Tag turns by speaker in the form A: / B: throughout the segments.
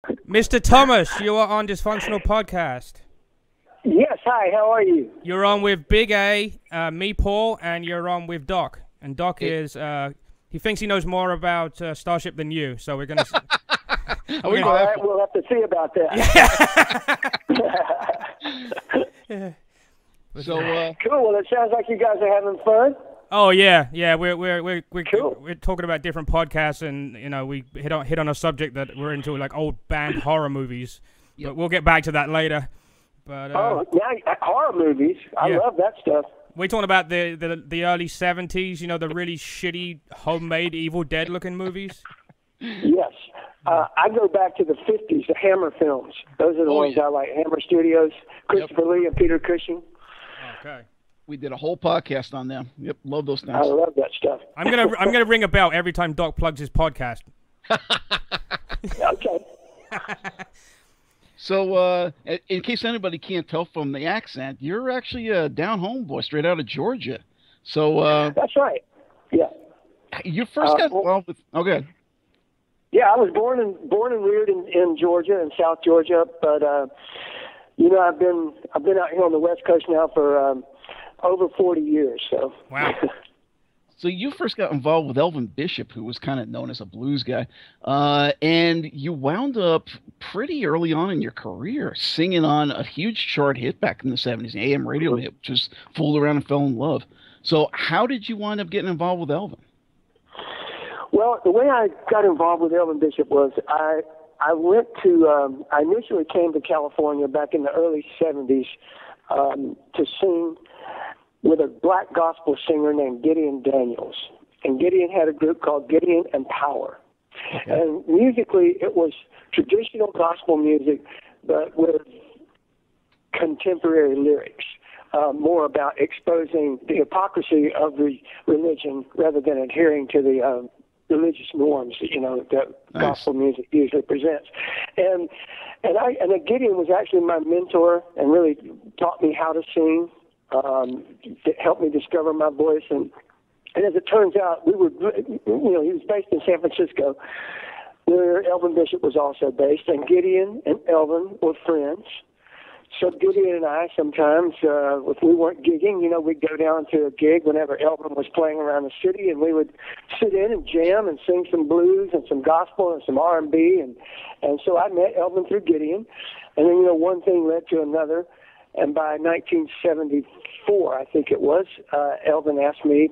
A: Mr. Thomas, you are on Dysfunctional Podcast.
B: Yes, hi, how are you?
A: You're on with Big A, me, Paul, and you're on with Doc. And Doc is, he thinks he knows more about Starship than you, so we're going to...
B: All right, we'll have to see about that.
A: So,
B: cool, well, it sounds like you guys are having fun.
A: Oh yeah, we're
B: Cool.
A: We're talking about different podcasts, and we hit on a subject that we're into, like old band horror movies. But we'll get back to that later. But
B: now horror movies, I love that stuff.
A: We're talking about the early '70s, the really shitty homemade Evil Dead looking movies.
B: Yes, I go back to the '50s, the Hammer films. Those are the ones I like. Hammer Studios, Christopher Lee and Peter Cushing.
A: Okay.
C: We did a whole podcast on them. Yep, love those things.
B: I love that stuff.
A: I'm gonna ring a bell every time Doc plugs his podcast.
B: Okay.
C: So, in case anybody can't tell from the accent, you're actually a down home boy, straight out of Georgia. So
B: that's right. Yeah.
C: You first got involved with. Okay.
B: Yeah, I was born and reared in Georgia, in South Georgia, but I've been out here on the West Coast now for over 40 years. So.
A: Wow.
C: So you first got involved with Elvin Bishop, who was kind of known as a blues guy, and you wound up pretty early on in your career singing on a huge chart hit back in the 70s, an AM radio hit, which was Fooled Around and Fell in Love. So how did you wind up getting involved with Elvin?
B: Well, the way I got involved with Elvin Bishop was I initially came to California back in the early 70s to sing with a black gospel singer named Gideon Daniels. And Gideon had a group called Gideon and Power. Okay. And musically, it was traditional gospel music, but with contemporary lyrics, more about exposing the hypocrisy of the religion rather than adhering to the religious norms that gospel music usually presents. And Gideon was actually my mentor and really taught me how to sing. It helped me discover my voice, and as it turns out, he was based in San Francisco, where Elvin Bishop was also based, and Gideon and Elvin were friends. So Gideon and I sometimes, if we weren't gigging, we'd go down to a gig whenever Elvin was playing around the city, and we would sit in and jam and sing some blues and some gospel and some R&B, and so I met Elvin through Gideon, and then one thing led to another. And by 1974, I think it was, Elvin asked me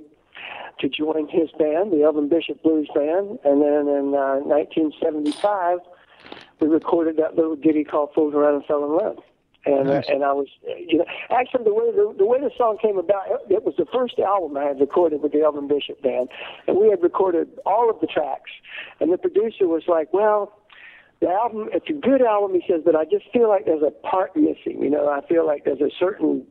B: to join his band, the Elvin Bishop Blues Band. And then in 1975, we recorded that little ditty called "Fooled Around and Fell in Love." And and I was, actually the way the song came about, it was the first album I had recorded with the Elvin Bishop Band, and we had recorded all of the tracks. And the producer was like, "Well, the album, it's a good album," he says, "but I just feel like there's a part missing. I feel like there's a certain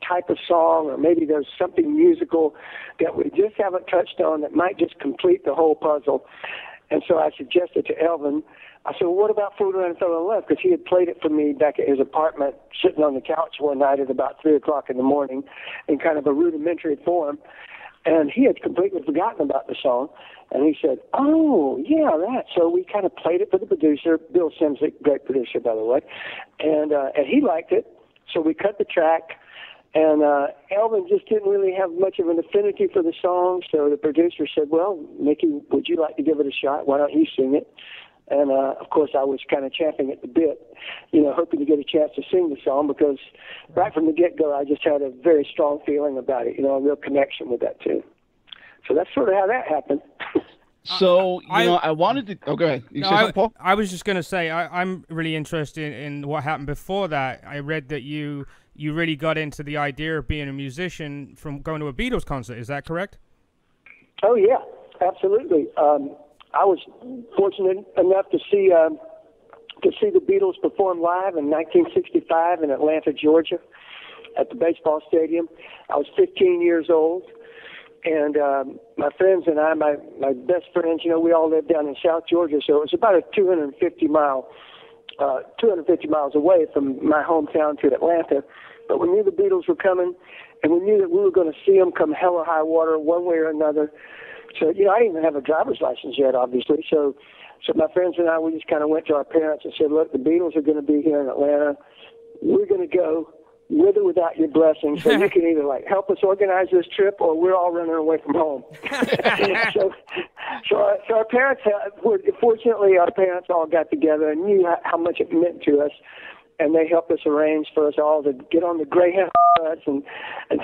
B: type of song, or maybe there's something musical that we just haven't touched on that might just complete the whole puzzle." And so I suggested to Elvin, I said, "Well, what about Fooled Around and Fell in Love?" Because he had played it for me back at his apartment, sitting on the couch one night at about 3 o'clock in the morning in kind of a rudimentary form. And he had completely forgotten about the song. And he said, "Oh, yeah, that." So we kind of played it for the producer, Bill Simzik, great producer, by the way. And he liked it. So we cut the track. And Elvin just didn't really have much of an affinity for the song. So the producer said, "Well, Mickey, would you like to give it a shot? Why don't you sing it?" And, of course, I was kind of champing at the bit, hoping to get a chance to sing the song, because right from the get-go, I just had a very strong feeling about it, a real connection with that tune. So that's sort of how that happened.
C: So, I wanted to... Oh, go ahead. You say something, Paul?
A: I was just going to say, I'm really interested in what happened before that. I read that you really got into the idea of being a musician from going to a Beatles concert. Is that correct?
B: Oh, yeah, absolutely. I was fortunate enough to see the Beatles perform live in 1965 in Atlanta, Georgia, at the baseball stadium. I was 15 years old, and my friends and I, my best friends, we all lived down in South Georgia, so it was about a 250 miles away from my hometown to Atlanta. But we knew the Beatles were coming, and we knew that we were going to see them come hell or high water, one way or another. So, I didn't even have a driver's license yet, obviously. So So my friends and I, we just kind of went to our parents and said, look, the Beatles are going to be here in Atlanta. We're going to go with or without your blessing. So you can either like help us organize this trip or we're all running away from home. so our parents, fortunately, our parents all got together and knew how much it meant to us. And they helped us arrange for us all to get on the Greyhound bus and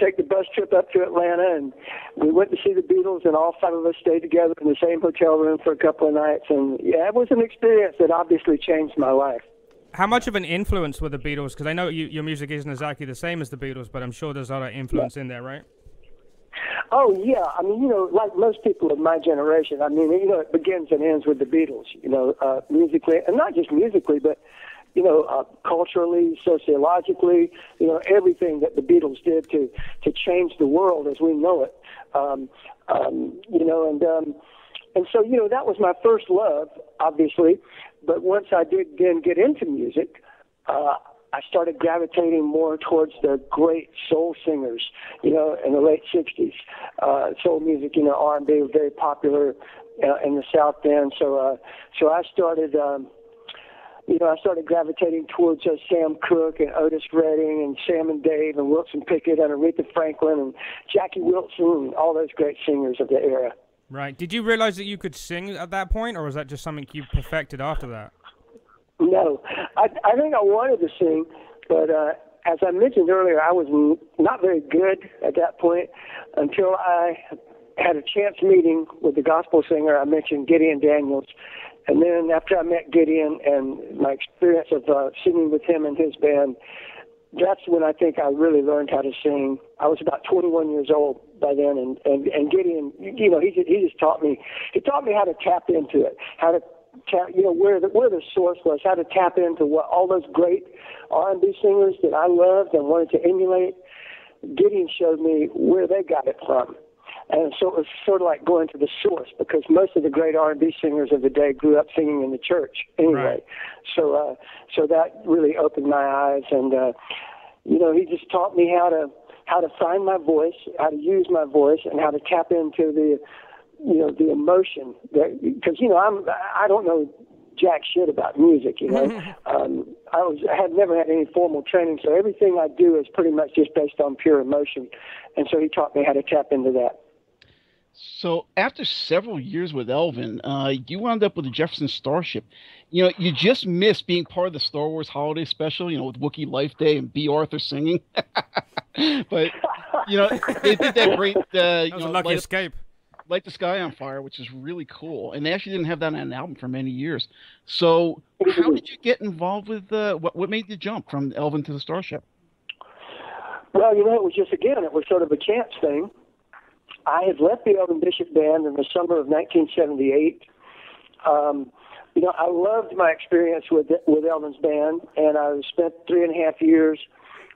B: take the bus trip up to Atlanta. And we went to see the Beatles, and all 5 of us stayed together in the same hotel room for a couple of nights. And, yeah, it was an experience that obviously changed my life.
A: How much of an influence were the Beatles? Because I know your music isn't exactly the same as the Beatles, but I'm sure there's a lot of influence in there, right?
B: Oh, yeah. I mean, like most people of my generation, I mean, it begins and ends with the Beatles, musically. And not just musically, but culturally, sociologically, everything that the Beatles did to change the world as we know it. And so, that was my first love, obviously. But once I did then get into music, I started gravitating more towards the great soul singers, in the late 60s. Soul music, R&B was very popular in the South then. So I started... I started gravitating towards Sam Cooke and Otis Redding and Sam and Dave and Wilson Pickett and Aretha Franklin and Jackie Wilson and all those great singers of the era.
A: Right. Did you realize that you could sing at that point, or was that just something you perfected after that?
B: No. I think I wanted to sing, but as I mentioned earlier, I was not very good at that point until I had a chance meeting with the gospel singer I mentioned, Gideon Daniels. And then after I met Gideon and my experience of singing with him and his band, that's when I think I really learned how to sing. I was about 21 years old by then, and Gideon, he just taught me. He taught me how to tap into it, how to tap, where the source was, how to tap into what all those great R&B singers that I loved and wanted to emulate. Gideon showed me where they got it from. And so it was sort of like going to the source, because most of the great R&B singers of the day grew up singing in the church anyway.
A: Right.
B: So that really opened my eyes, and he just taught me how to find my voice, how to use my voice, and how to tap into the emotion. Because I don't know jack shit about music. I had never had any formal training, so everything I do is pretty much just based on pure emotion. And so he taught me how to tap into that.
C: So after several years with Elvin, you wound up with the Jefferson Starship. You just missed being part of the Star Wars Holiday Special, with Wookiee Life Day and B. Arthur singing. But, they did that great,
A: that was a lucky escape.
C: Light the Sky on Fire, which is really cool. And they actually didn't have that on an album for many years. So how did you get involved with, what made the jump from Elvin to the Starship?
B: Well, it was it was sort of a chance thing. I had left the Elvin Bishop Band in the summer of 1978. I loved my experience with Elvin's band, and I spent 3.5 years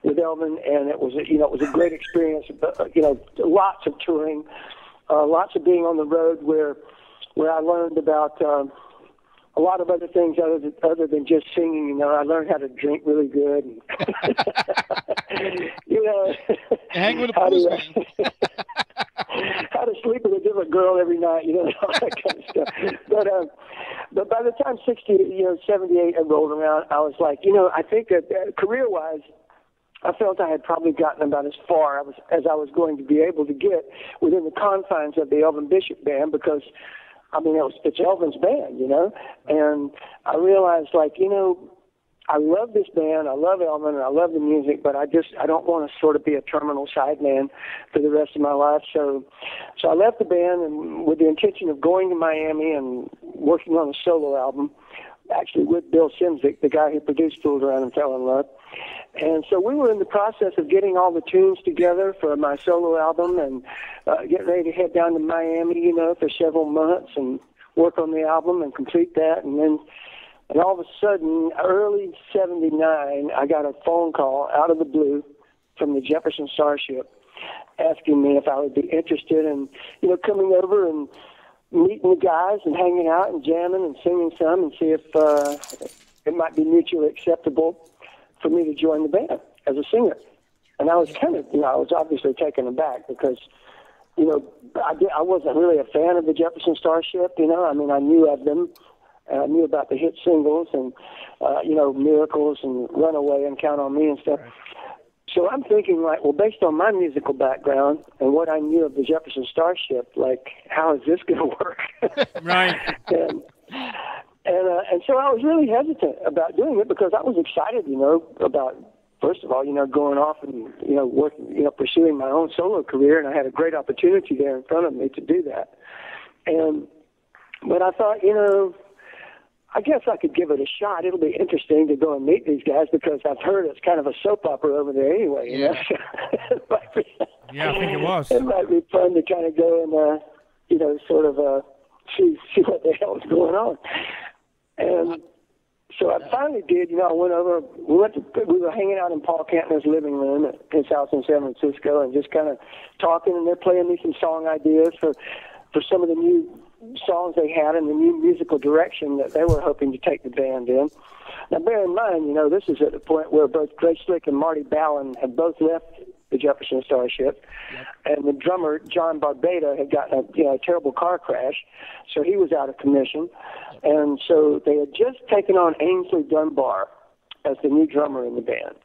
B: with Elvin, and it was a great experience. Lots of touring, lots of being on the road, where I learned about a lot of other things other than just singing. I learned how to drink really good.
C: Hang with a blues man.
B: How to sleep with a different girl every night, all that kind of stuff. But by the time 78 had rolled around, I was like, I think that career-wise, I felt I had probably gotten about as far as I was going to be able to get within the confines of the Elvin Bishop Band, because, it's Elvin's band, and I realized, I love this band, I love Elvin, and I love the music, but I don't want to sort of be a terminal sideman for the rest of my life. So I left the band and with the intention of going to Miami and working on a solo album, actually with Bill Szymczyk, the guy who produced Fooled Around and Fell in Love. And so we were in the process of getting all the tunes together for my solo album and getting ready to head down to Miami, for several months and work on the album and complete that. And all of a sudden, early 79, I got a phone call out of the blue from the Jefferson Starship asking me if I would be interested in, coming over and meeting the guys and hanging out and jamming and singing some and see if it might be mutually acceptable for me to join the band as a singer. And I was kind of, I was obviously taken aback because, I wasn't really a fan of the Jefferson Starship, I knew of them. And I knew about the hit singles and, Miracles and Runaway and Count on Me and stuff.
A: Right.
B: So I'm thinking, like, well, based on my musical background and what I knew of the Jefferson Starship, like, how is this going to work?
A: Right.
B: And so I was really hesitant about doing it because I was excited, about, first of all, going off and, working, pursuing my own solo career, and I had a great opportunity there in front of me to do that. But I thought, I guess I could give it a shot. It'll be interesting to go and meet these guys because I've heard it's kind of a soap opera over there anyway.
A: Yeah, I think it was.
B: It might be fun to kind of go and, sort of see what the hell is going on. And so I finally did. I went over. We were hanging out in Paul Kantner's living room at his house in San Francisco, and just kind of talking. And they're playing me some song ideas for some of the new songs they had and the new musical direction that they were hoping to take the band in. Now, bear in mind, this is at the point where both Grace Slick and Marty Ballin had both left the Jefferson Starship, and the drummer John Barbada had gotten a terrible car crash, so he was out of commission, and so they had just taken on Ainsley Dunbar as the new drummer in the band.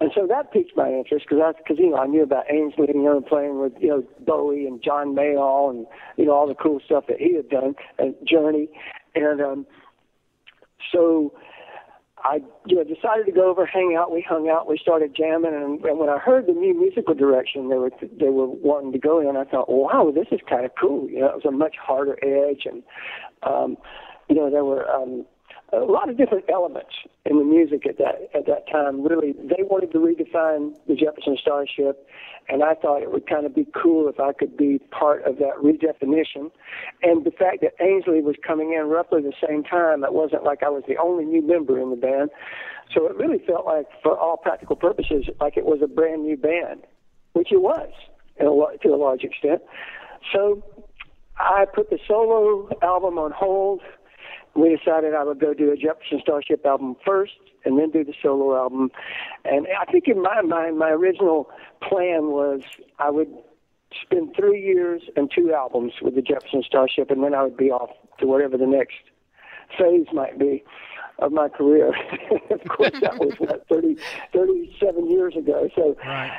B: And so that piqued my interest because I knew about Ainsley, playing with Bowie and John Mayall and all the cool stuff that he had done, and Journey, and so I decided to go over, hang out. We hung out, we started jamming, and when I heard the new musical direction they were wanting to go in, I thought, wow, this is kind of cool. It was a much harder edge, and there were a lot of different elements in the music at that time. Really, they wanted to redefine the Jefferson Starship, and I thought it would kind of be cool if I could be part of that redefinition. And the fact that Ainsley was coming in roughly the same time, it wasn't like I was the only new member in the band. So it really felt like, for all practical purposes, like it was a brand new band, which it was to a large extent. So I put the solo album on hold. We decided I would go do a Jefferson Starship album first and then do the solo album. And I think in my mind, my original plan was I would spend 3 years and 2 albums with the Jefferson Starship, and then I would be off to whatever the next phase might be of my career. Of course, that was, 37 years ago. So,
A: right.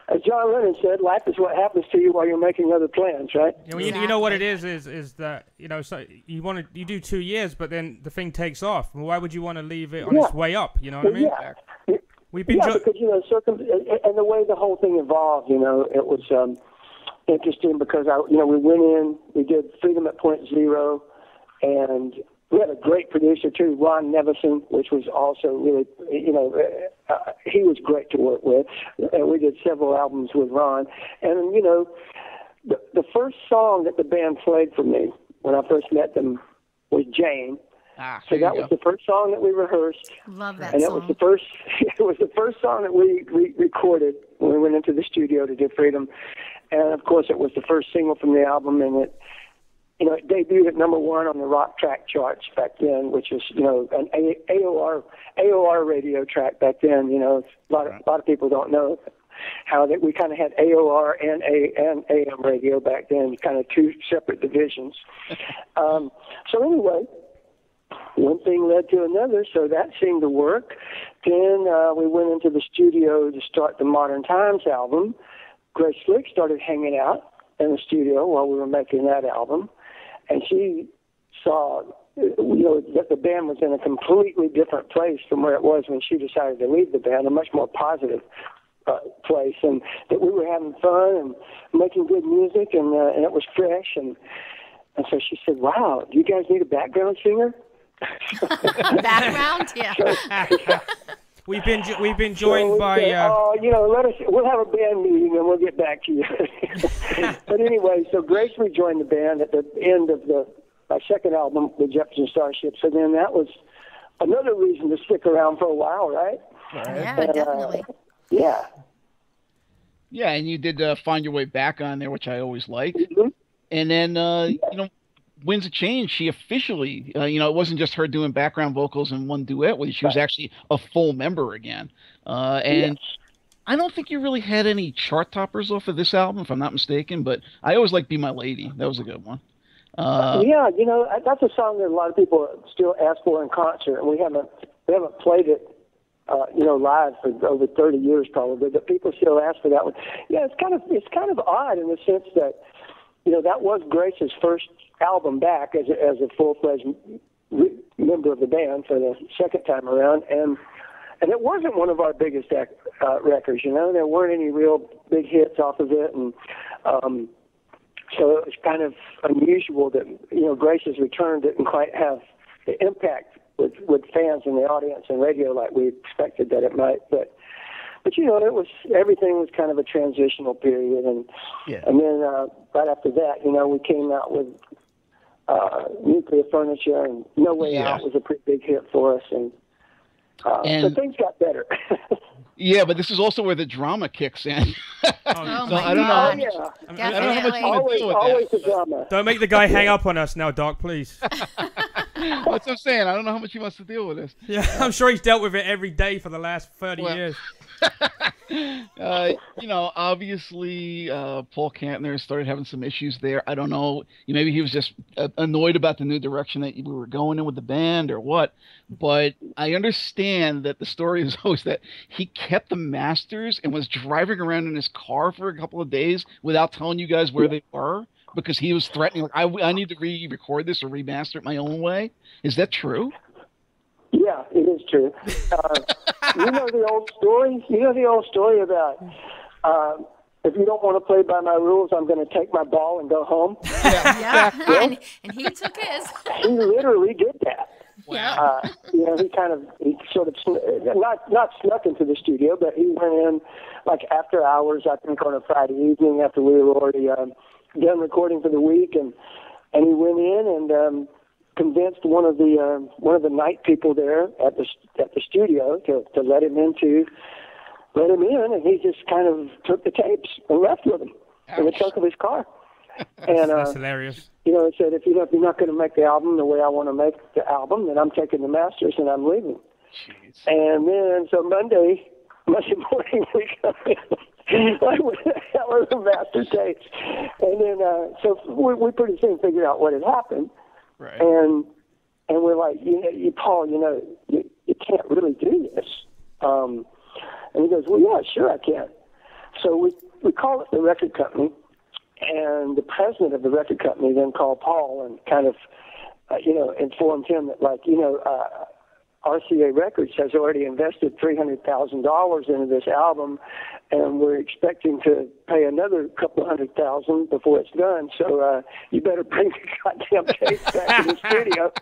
B: As John Lennon said, life is what happens to you while you're making other plans, right?
A: You know what it is that, so you do 2 years, but then the thing takes off. Well, why would you want to leave it on its way up? You know what I mean?
B: Yeah.
A: We've been
B: because, and the way the whole thing evolved, it was interesting because, we went in, we did Freedom at Point Zero, and we had a great producer, too, Ron Nevison, which was also really, he was great to work with. And we did several albums with Ron. And, the first song that the band played for me when I first met them was Jane. So that was the first song that we rehearsed.
D: Love that
B: and
D: song.
B: And it was the first song that we recorded when we went into the studio to do Freedom. And, of course, it was the first single from the album, and it debuted at #1 on the rock track charts back then, which was, an AOR radio track back then. A lot of people don't know how that we kind of had AOR and AM radio back then, kind of 2 separate divisions. So anyway, one thing led to another, so that seemed to work. Then we went into the studio to start the Modern Times album. Grace Slick started hanging out in the studio while we were making that album. And she saw, that the band was in a completely different place from where it was when she decided to leave the band, a much more positive place, and that we were having fun and making good music, and it was fresh. And so she said, "Wow, do you guys need a background singer?"
D: Background, yeah.
A: We've been joined by.
B: We'll have a band meeting and we'll get back to you. But anyway, so Grace rejoined the band at the end of my second album, the Jefferson Starship. So then that was another reason to stick around for a while, right?
D: Yeah, definitely.
B: Yeah.
C: Yeah, and you did Find Your Way Back on there, which I always liked.
B: Mm-hmm.
C: And then, Winds of Change, she officially, it wasn't just her doing background vocals and one duet with you. She was actually a full member again. And I don't think you really had any chart toppers off of this album, if I'm not mistaken, but I always liked Be My Lady. That was a good one.
B: Yeah, that's a song that a lot of people still ask for in concert, and we haven't played it, live for over 30 years probably. But people still ask for that one. Yeah, it's kind of odd in the sense that, that was Grace's first album back as a full-fledged member of the band for the second time around, and it wasn't one of our biggest records. There weren't any real big hits off of it, and so it was kind of unusual that Grace's return didn't quite have the impact with fans in the audience and radio like we expected that it might. But everything was kind of a transitional period, and then right after that, we came out with Nuclear Furniture, and No Way Out was a pretty big hit for us, and so things got better.
C: Yeah, but this is also where the drama kicks in.
D: Oh
C: so
D: my
C: I don't
D: God.
C: know.
B: Yeah.
C: I don't know how much you want to deal with
B: always
C: that.
B: the drama.
A: Don't make the guy hang up on us now, Doc, please.
C: That's what I'm saying. I don't know how much he wants to deal with this.
A: Yeah, I'm sure he's dealt with it every day for the last 30 years.
C: Obviously, Paul Kantner started having some issues there. I don't know. Maybe he was just annoyed about the new direction that we were going in with the band or what. But I understand that the story is always that he kept the masters and was driving around in his car for a couple of days without telling you guys where they were because he was threatening, like, I need to re-record this or remaster it my own way. Is that true?
B: Yeah, it is true. You know the old story? You know the old story about if you don't want to play by my rules, I'm going to take my ball and go home?
D: Yeah. And he took his.
B: He literally did that.
D: Wow.
B: He sort of not snuck into the studio, but he went in like after hours, I think on a Friday evening after we were already done recording for the week, and he went in and convinced one of the night people there at the studio to let him in, and he just kind of took the tapes and left with them in the trunk of his car. And
A: That's hilarious.
B: He said, if you're not going to make the album the way I want to make the album, then I'm taking the masters and I'm leaving.
C: Jeez.
B: And then so Monday morning we come in like with the master tapes, and then so we pretty soon figured out what had happened.
C: Right.
B: And we're like, Paul, you can't really do this. And he goes, well, yeah, sure I can. So we called up the record company, and the president of the record company then called Paul and kind of, informed him that, RCA Records has already invested $300,000 into this album, and we're expecting to pay another couple $100,000 before it's done. So you better bring the goddamn tapes back to the studio.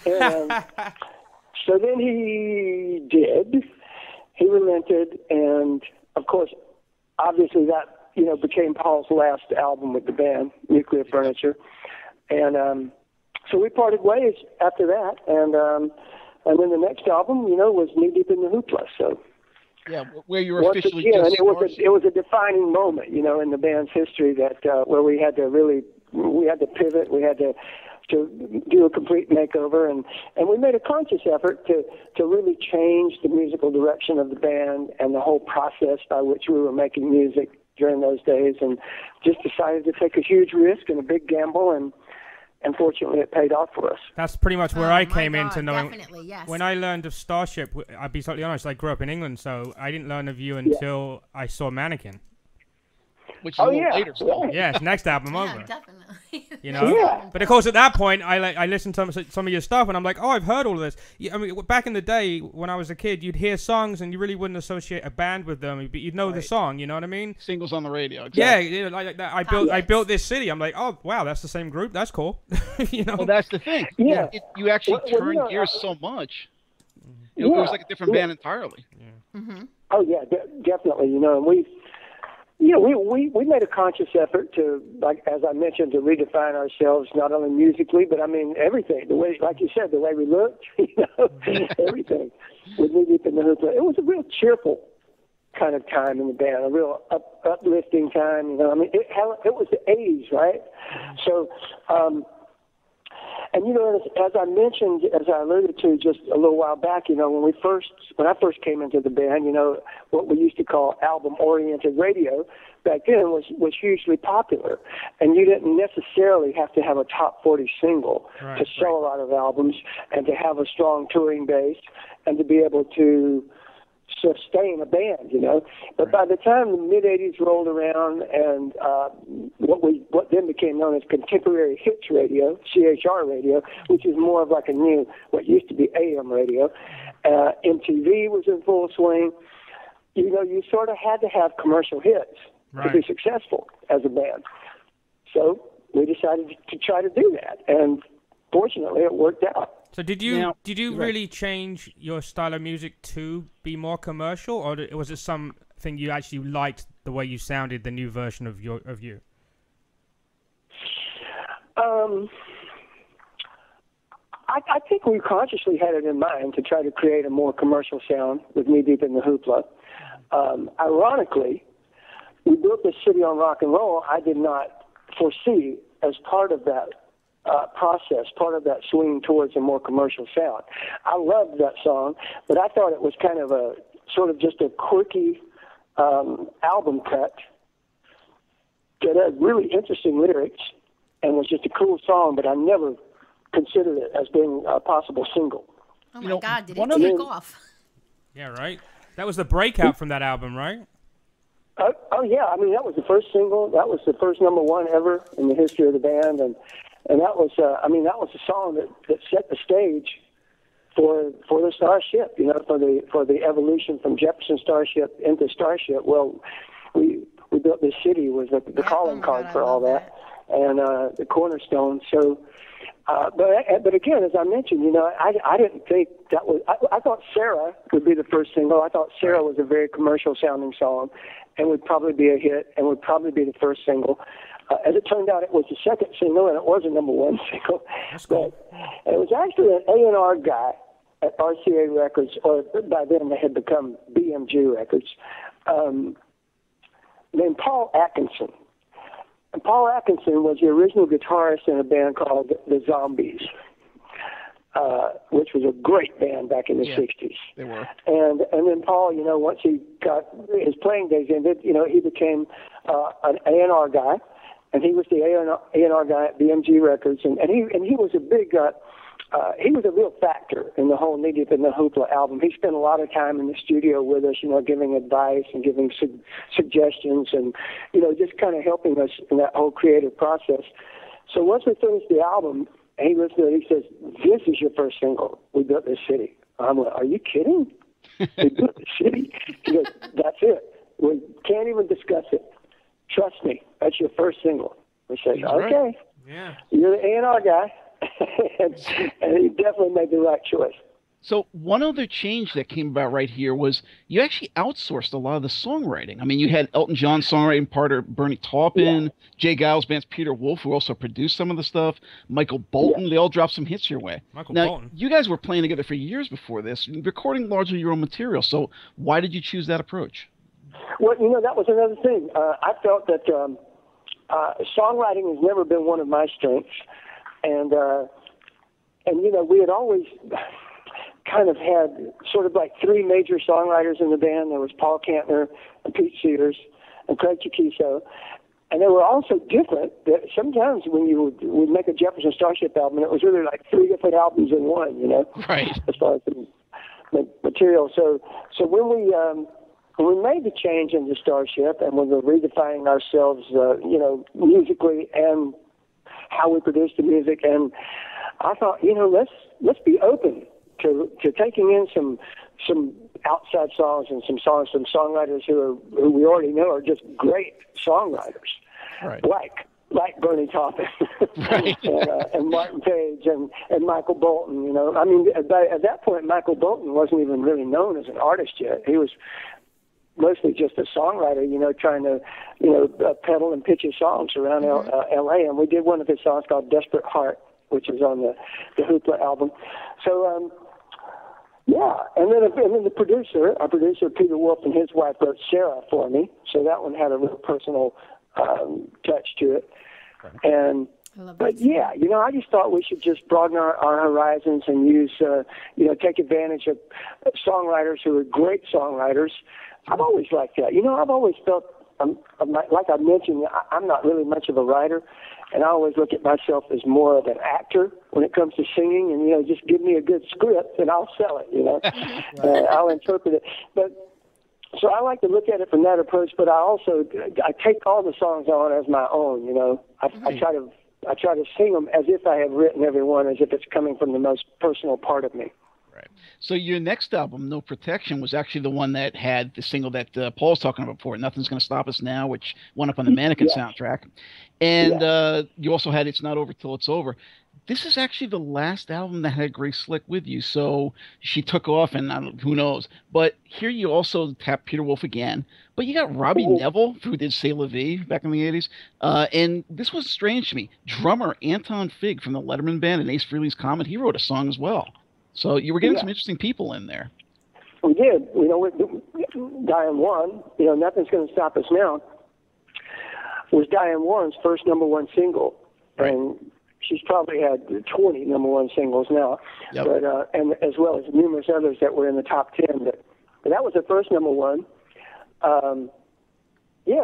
B: And, so then he did. He relented, and of course, obviously that became Paul's last album with the band, Nuclear Furniture, and so we parted ways after that, and then the next album, was Knee Deep in the Hoopla. So
C: yeah, where you were
B: once
C: officially
B: again,
C: just
B: it was a defining moment, in the band's history that where we had to pivot, we had to do a complete makeover, and we made a conscious effort to really change the musical direction of the band and the whole process by which we were making music during those days, and just decided to take a huge risk and a big gamble, and fortunately it paid off for us.
A: That's pretty much where I came
D: God,
A: into knowing.
D: Definitely, yes.
A: When I learned of Starship, I'll be totally honest, I grew up in England, so I didn't learn of you until I saw Mannequin.
C: which is a little later still.
A: Yeah, it's next album
D: Yeah,
A: over.
D: definitely.
B: Yeah.
A: But of course, at that point, I listened to some of your stuff, and I'm like, oh, I've heard all of this. I mean, back in the day when I was a kid, you'd hear songs, and you really wouldn't associate a band with them, but you'd know the song. You know what I mean?
C: Singles on the radio.
A: Yeah,
C: Exactly.
A: like that. I built this city. I'm like, oh wow, that's the same group. That's cool. You know.
C: Well, that's the thing.
B: Yeah.
C: You actually
B: Well,
C: turn gears so much. It
B: Yeah.
C: was like a different band entirely.
B: Oh yeah, definitely. And we made a conscious effort to, like as I mentioned, to redefine ourselves not only musically, but I mean everything. The way, like you said, the way we looked, everything. With Knee Deep in the Hoopla, it was a real cheerful kind of time in the band, a real uplifting time. I mean, it was the '80s, right? So, And as I mentioned, as I alluded to just a little while back, when I first came into the band, what we used to call album-oriented radio back then was hugely popular, and you didn't necessarily have to have a top 40 single to sell a lot of albums and to have a strong touring base and to be able to sustain a band, But by the time the mid-'80s rolled around and what then became known as contemporary hits radio, CHR radio, which is more of like what used to be AM radio, MTV was in full swing. You sort of had to have commercial hits to be successful as a band. So we decided to try to do that, and fortunately it worked out.
A: So did you really change your style of music to be more commercial, or was it something you actually liked the way you sounded, the new version of you?
B: I think we consciously had it in mind to try to create a more commercial sound with Knee Deep in the Hoopla. Ironically, we built this city on rock and roll. I did not foresee as part of that process, part of that swing towards a more commercial sound. I loved that song, but I thought it was kind of a sort of just a quirky album cut that had really interesting lyrics and was just a cool song, but I never considered it as being a possible single.
D: Oh my God, did it take off?
A: Yeah, right? That was the breakout from that album, right?
B: Oh yeah, I mean, that was the first single. That was the first #1 ever in the history of the band, and that was, that was a song that set the stage for the Starship, for the evolution from Jefferson Starship into Starship. Well, we built this city was the calling card for all that, and the cornerstone. So, but again, as I mentioned, I didn't think that was. I thought Sarah would be the first single. I thought Sarah was a very commercial sounding song, and would probably be a hit, and would probably be the first single. As it turned out, it was the second single, and it was a #1 single.
A: That's cool.
B: But it was actually an A&R guy at RCA Records, or by then they had become BMG Records, named Paul Atkinson. And Paul Atkinson was the original guitarist in a band called The Zombies, which was a great band back in the 60s.
C: They were.
B: And then Paul, once he got his playing days ended, he became an A&R guy. And he was the A&R guy at BMG Records, and he was a big, he was a real factor in the whole Knee Deep in the Hoopla album. He spent a lot of time in the studio with us, giving advice and giving suggestions, and just kind of helping us in that whole creative process. So once we finished the album, he listened to it. He says, "This is your first single. We built this city." I'm like, "Are you kidding? We built this city?" He goes, "That's it. We can't even discuss it. Trust me, that's your first single." We said, "Okay,
A: right. Yeah,
B: you're the A&R guy," and he definitely made the right choice.
C: So one other change that came about right here was you actually outsourced a lot of the songwriting. I mean, you had Elton John's songwriting partner, Bernie Taupin, Jay Giles Band's Peter Wolf, who also produced some of the stuff, Michael Bolton. They all dropped some hits your way.
A: Michael
C: now,
A: Bolton.
C: You guys were playing together for years before this, recording largely your own material. So why did you choose that approach?
B: Well, that was another thing. I felt that songwriting has never been one of my strengths, and we had always kind of had sort of like three major songwriters in the band. There was Paul Kantner and Pete Sears and Craig Chiquiso, and they were all so different that sometimes when you would make a Jefferson Starship album, it was really like three different albums in one,
C: Right.
B: As far as the material. So when we made the change into Starship and we were redefining ourselves, musically and how we produced the music, and I thought, let's be open to taking in some outside songs and some songwriters who we already know are just great songwriters,
C: right?
B: Like Bernie Taupin,
C: right.
B: and Martin Page and Michael Bolton. I mean, at that point, Michael Bolton wasn't even really known as an artist yet. He was mostly just a songwriter, trying to, pedal and pitch his songs around L.A. And we did one of his songs called "Desperate Heart," which is on the Hoopla album. So, and then our producer Peter Wolf and his wife wrote Sarah for me. So that one had a real personal touch to it. And But yeah, I just thought we should just broaden our horizons and use, take advantage of songwriters who are great songwriters. I've always liked that. I've always felt, like I mentioned, I'm not really much of a writer, and I always look at myself as more of an actor when it comes to singing. And just give me a good script and I'll sell it. I'll interpret it. But so I like to look at it from that approach. But I take all the songs on as my own. I try to sing them as if I have written every one, as if it's coming from the most personal part of me.
C: Right. So your next album, No Protection, was actually the one that had the single that Paul's talking about before, Nothing's Gonna Stop Us Now, which went up on the Mannequin soundtrack. And you also had It's Not Over Till It's Over. This is actually the last album that had Grace Slick with you, so she took off, and who knows. But here you also tapped Peter Wolf again, but you got Robbie Neville, who did C'est La Vie back in the 80s. And this was strange to me. Drummer Anton Fig from the Letterman Band and Ace Frehley's Comet, he wrote a song as well. So you were getting some interesting people in there.
B: We did. Diane Warren, Nothing's Gonna Stop Us Now, was Diane Warren's first #1 single. Right. And she's probably had 20 #1 singles now, but and as well as numerous others that were in the top 10. But that was her first #1.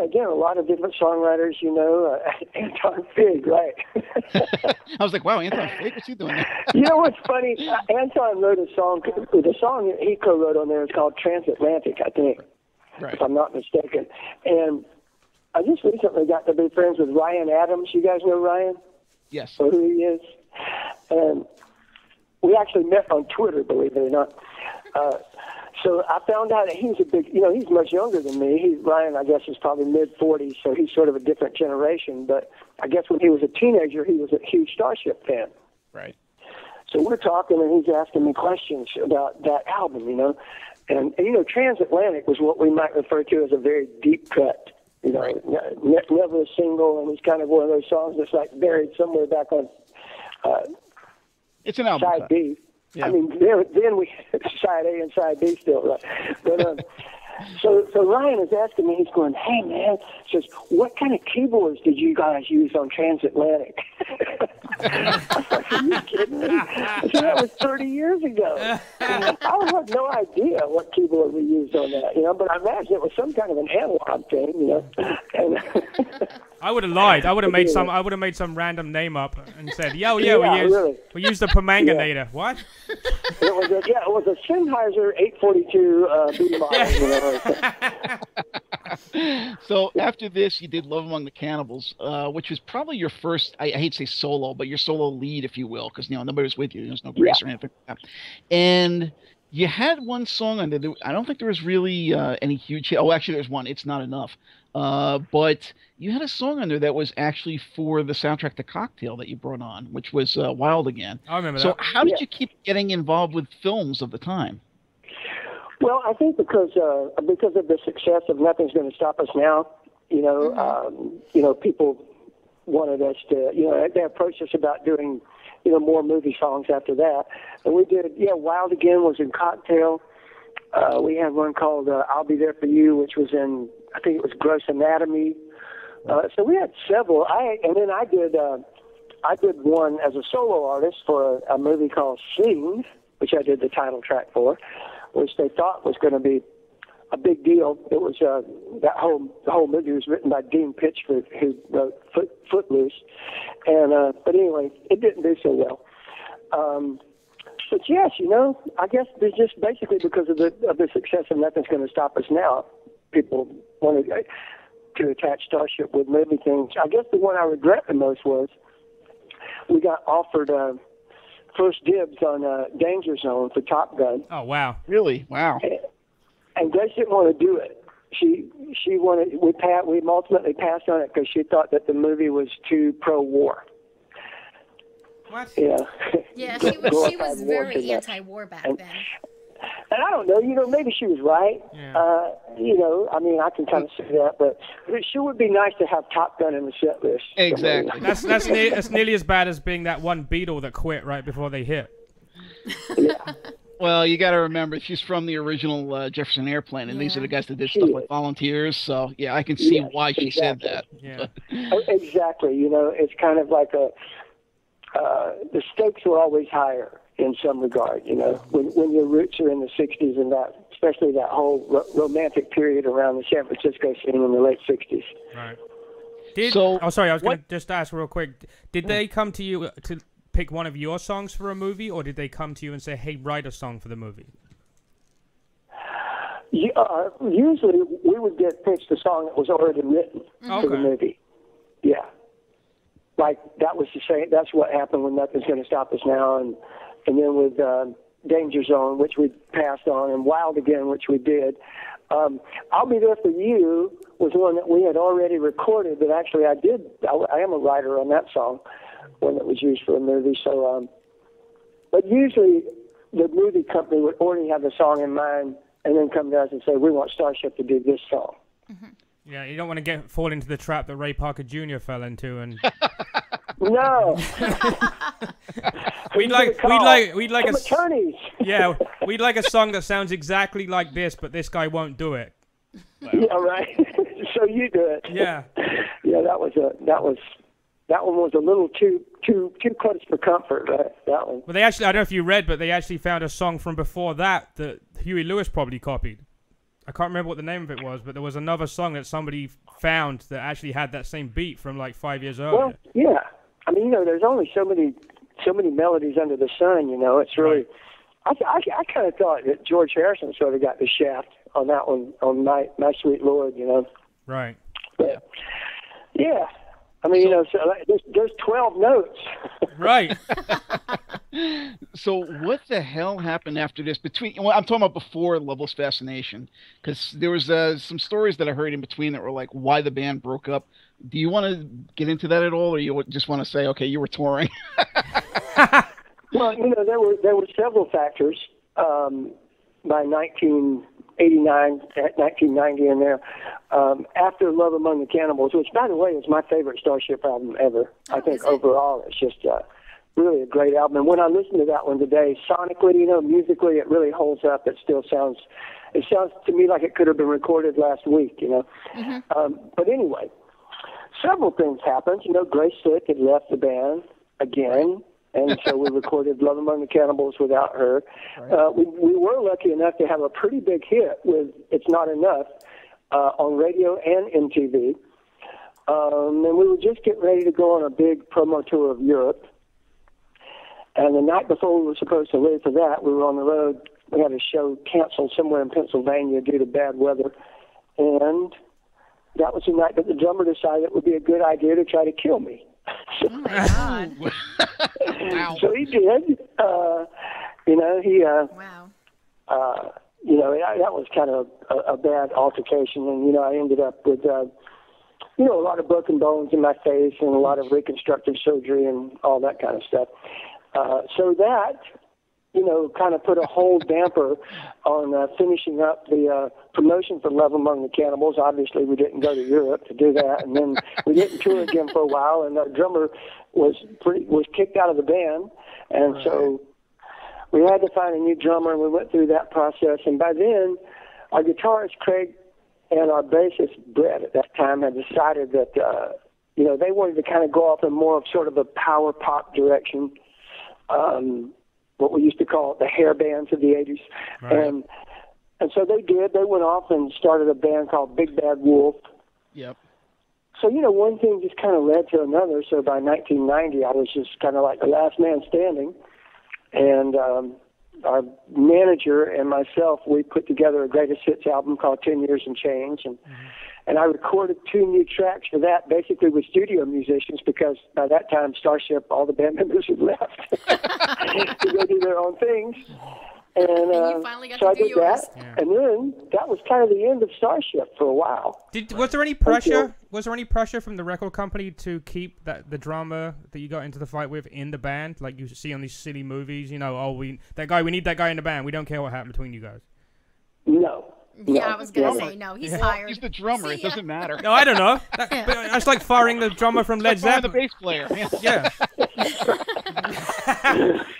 B: Again, a lot of different songwriters. Anton Fig, right?
C: I was like, wow, Anton Fig, what's he doing there?
B: What's funny? Anton wrote a song. The song he co-wrote on there is called Transatlantic, I think, if I'm not mistaken. And I just recently got to be friends with Ryan Adams. You guys know Ryan?
C: Yes.
B: So who he is. And we actually met on Twitter, believe it or not. So I found out that he's he's much younger than me. Ryan, I guess, is probably mid-40s, so he's sort of a different generation. But I guess when he was a teenager, he was a huge Starship fan.
C: Right.
B: So we're talking, and he's asking me questions about that album, And Transatlantic was what we might refer to as a very deep cut. Never a single, and it's kind of one of those songs that's like buried somewhere back on
C: it's an album
B: side B.
C: Yeah.
B: I mean, then we side A and side B still, right? But so Ryan is asking me, he's going, "Hey man," says, "what kind of keyboards did you guys use on Transatlantic?" I was like, "Are you kidding me?" I said, "That was 30 years ago." I had no idea what keyboard we used on that, but I imagine it was some kind of an analog thing, And
A: I would have lied. I would have made some random name up and said, we used the Pemanganator. What?
B: It was a Sennheiser 842 B model.
C: So after this, you did Love Among the Cannibals, which was probably your first, I hate to say solo, but your solo lead, if you will, because nobody was with you. There's no Grace or anything like that. And you had one song on there. I don't think there was really any huge hit. Oh, actually, there's one. It's Not Enough. But you had a song on there that was actually for the soundtrack to Cocktail that you brought on, which was Wild Again.
A: I remember that.
C: So how did you keep getting involved with films of the time?
B: Well, I think because of the success of Nothing's Gonna Stop Us Now, people wanted us to, they approached us about doing, more movie songs after that. And we did, Wild Again was in Cocktail. We had one called I'll Be There For You, which was in, I think it was Gross Anatomy. So we had several. And then I did one as a solo artist for a movie called Sing, which I did the title track for, which they thought was going to be a big deal. It was the whole movie was written by Dean Pitchford, who wrote Footloose, and but anyway, it didn't do so well. But yes, I guess it's just basically because of the success of Nothing's Going to Stop Us Now, people wanted to attach Starship with movie things. I guess the one I regret the most was we got offered first dibs on Danger Zone for Top Gun.
A: Oh wow!
C: Really? Wow!
B: And Grace didn't want to do it. She wanted. We ultimately passed on it because she thought that the movie was too pro-war.
A: What?
B: Yeah.
D: Yeah, she was very anti-war back then.
B: And I don't know, maybe she was right. Yeah. I mean, I can kind of see that, but it sure would be nice to have Top Gun in the set list.
C: Exactly.
A: That's nearly as bad as being that one Beatle that quit right before they hit.
B: Yeah.
C: Well, you got to remember, she's from the original Jefferson Airplane, and these are the guys that did stuff like Volunteers. So, yeah, I can see why she said that.
A: Yeah.
B: Exactly. You know, it's kind of like the stakes were always higher in some regard, you know, when your roots are in the 60s and that, especially that whole romantic period around the San Francisco scene in the late 60s.
A: Right. Sorry, I was going to just ask real quick. Did they come to you to pick one of your songs for a movie, or did they come to you and say, hey, write a song for the movie?
B: Usually we would get pitched a song that was already written for the movie. Yeah. Like, that was the same. That's what happened with Nothing's Gonna Stop Us Now, and then with Danger Zone, which we passed on, and Wild Again, which we did. I'll Be There For You was one that we had already recorded, but actually I am a writer on that song, one that was used for a movie. So, but usually the movie company would already have the song in mind and then come to us and say, we want Starship to do this song.
A: Mm-hmm. Yeah, you don't want to fall into the trap that Ray Parker Jr. fell into, and
B: no.
A: we'd like a
B: attorneys.
A: Yeah, we'd like a song that sounds exactly like this, but this guy won't do it.
B: Wow. Yeah, right. So you do it.
A: Yeah.
B: Yeah, that one was a little too close for comfort, right? That one.
A: Well, they actually, I don't know if you read, but they actually found a song from before that Huey Lewis probably copied. I can't remember what the name of it was, but there was another song that somebody found that actually had that same beat from like 5 years earlier.
B: Well, yeah. I mean, you know, there's only so many melodies under the sun, you know. It's really, I kind of thought that George Harrison sort of got the shaft on that one, on My Sweet Lord, you know.
A: Right.
B: But, yeah. I mean, you know, so there's 12 notes.
A: Right.
C: So what the hell happened after this? I'm talking about before Loveless Fascination, because there was some stories that I heard in between that were like why the band broke up. Do you want to get into that at all, or you just want to say, okay, you were touring?
B: Well, you know, there were several factors. By 1989, 1990 in there, after Love Among the Cannibals, which, by the way, is my favorite Starship album ever. I think overall it's just really a great album. And when I listen to that one today, sonically, you know, musically, it really holds up. It sounds to me like it could have been recorded last week, you know. Mm-hmm. But anyway, several things happened. You know, Grace Slick had left the band again. And so we recorded Love Among the Cannibals without her. Right. We were lucky enough to have a pretty big hit with It's Not Enough on radio and MTV. And we were just getting ready to go on a big promo tour of Europe. And the night before we were supposed to leave for that, we were on the road. We had a show canceled somewhere in Pennsylvania due to bad weather. And that was the night that the drummer decided it would be a good idea to try to kill me.
D: Oh my God!
B: Wow. So he did. You know, he.
D: Wow.
B: You know, that was kind of a bad altercation, and you know, I ended up with, you know, a lot of broken bones in my face and a lot of reconstructive surgery and all that kind of stuff. So that, you know, kind of put a whole damper on finishing up the promotion for Love Among the Cannibals. Obviously, we didn't go to Europe to do that, and then we didn't tour again for a while. And our drummer was kicked out of the band, and so we had to find a new drummer. And we went through that process. And by then, our guitarist Craig and our bassist Brett at that time had decided that you know, they wanted to kind of go off in more of sort of a power pop direction. What we used to call the hair bands of the 80s. Right. And so they did. They went off and started a band called Big Bad Wolf.
C: Yep.
B: So, you know, one thing just kind of led to another. So by 1990, I was just kind of like the last man standing. And our manager and myself, we put together a greatest hits album called 10 Years and Change. And I recorded 2 new tracks for that, basically with studio musicians, because by that time, Starship, all the band members had left to go do their own things. And
D: you finally got
B: so
D: to
B: I
D: do
B: did
D: yours.
B: that, and then that was kind of the end of Starship for a while.
A: Was there any pressure? Was there any pressure from the record company to keep the drummer that you got into the fight with in the band, like you see on these silly movies? You know, we need that guy in the band. We don't care what happened between you guys.
B: No.
D: Yeah, I was going to say, no, he's hired.
C: He's the drummer. It doesn't matter.
A: No, I don't know. That's like firing the drummer from Led Zeppelin.
C: The bass player.
A: Yeah.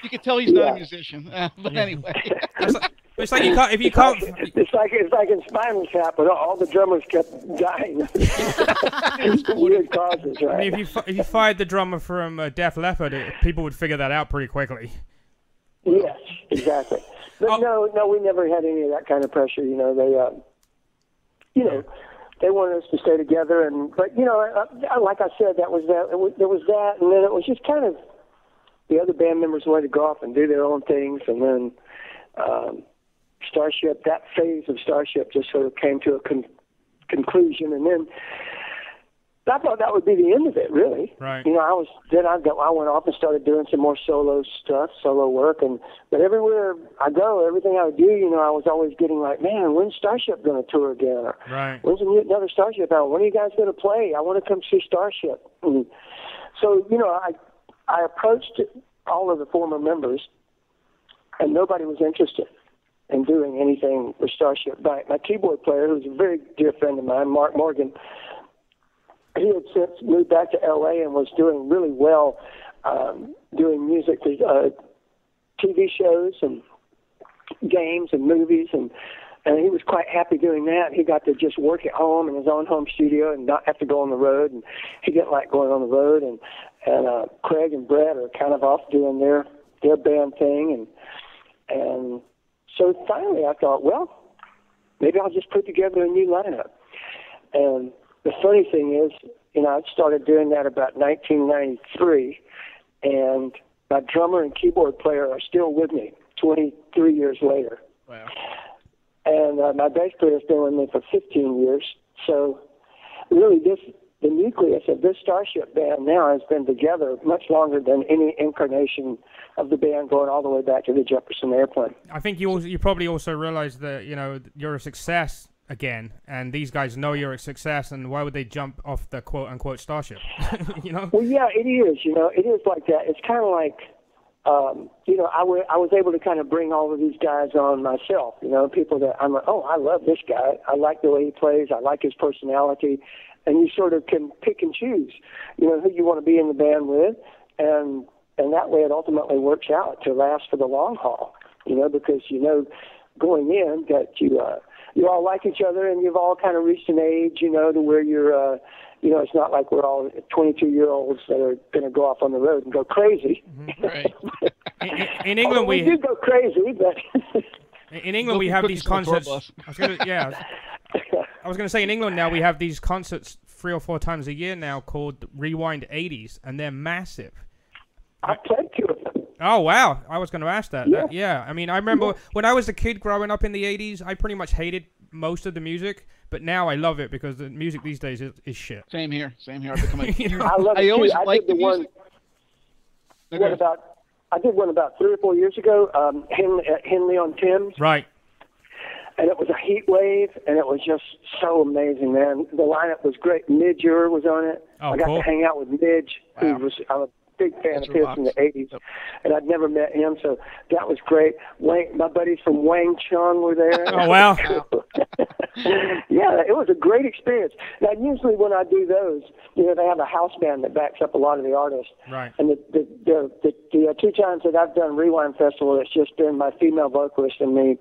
C: You can tell he's not a musician. But anyway.
A: It's like you can't, if you can't.
B: It's like in Spinal Tap, but all the drummers kept dying. Weird causes, right?
A: I mean, if you fired the drummer from Def Leppard, people would figure that out pretty quickly.
B: Yes, exactly. But no, we never had any of that kind of pressure. You know, they wanted us to stay together, but like I said, there was that, and then it was just kind of the other band members wanted to go off and do their own things, and then Starship, that phase of Starship just sort of came to a conclusion, and then I thought that would be the end of it, really.
A: Right.
B: You know, I went off and started doing some more solo work, but everywhere I go, everything I do, you know, I was always getting like, man, when's Starship going to tour again? Or
A: right.
B: When's another Starship out? When are you guys going to play? I want to come see Starship. And so, you know, I approached all of the former members, and nobody was interested in doing anything with Starship. My keyboard player, who's a very dear friend of mine, Mark Morgan, he had since moved back to L.A. and was doing really well doing music, TV shows and games and movies, and he was quite happy doing that. He got to just work at home in his own home studio and not have to go on the road, and he didn't like going on the road, and Craig and Brett are kind of off doing their band thing, and so finally I thought, well, maybe I'll just put together a new lineup. And the funny thing is, you know, I started doing that about 1993, and my drummer and keyboard player are still with me 23 years later.
C: Wow.
B: And my bass player has been with me for 15 years. So really the nucleus of this Starship band now has been together much longer than any incarnation of the band, going all the way back to the Jefferson Airplane.
A: I think you probably also realize that, you know, you're a success again, and these guys know you're a success, and why would they jump off the quote-unquote Starship? You know?
B: Well, yeah, it is. You know, it is like that. It's kind of like, you know, I was able to kind of bring all of these guys on myself. You know, people that I'm like, oh, I love this guy. I like the way he plays. I like his personality. And you sort of can pick and choose, you know, who you want to be in the band with, and that way it ultimately works out to last for the long haul, you know, because, you know, going in that you all like each other, and you've all kind of reached an age, you know, to where you're, you know, it's not like we're all 22-year-olds that are going to go off on the road and go crazy.
C: Right.
A: In England,
B: we do go crazy, but
A: in England we have these concerts. I was going to say, in England now we have these concerts 3 or 4 times a year now called Rewind 80s, and they're massive.
B: I've played 2 of them.
A: Oh, wow. I was going to ask that.
B: Yeah.
A: I mean, I remember when I was a kid growing up in the 80s, I pretty much hated most of the music, but now I love it because the music these days is shit.
C: Same here. I've become a huge...
B: I love it. I always liked the music. I did one about 3 or 4 years ago, Henley on Thames.
A: Right.
B: And it was a heat wave, and it was just so amazing, man. The lineup was great. Midge Ure was on it.
A: Oh,
B: I got
A: cool.
B: to hang out with Midge,
C: Wow.
B: who was I'm a big fan
C: That's
B: of his
C: rocks.
B: from the 80s, and I'd never met him, so that was great. My buddies from Wang Chung were there.
A: Oh, wow.
B: Yeah, it was a great experience. Now, usually when I do those, you know, they have a house band that backs up a lot of the artists.
A: Right.
B: And the 2 times that I've done Rewind Festival, it's just been my female vocalist and me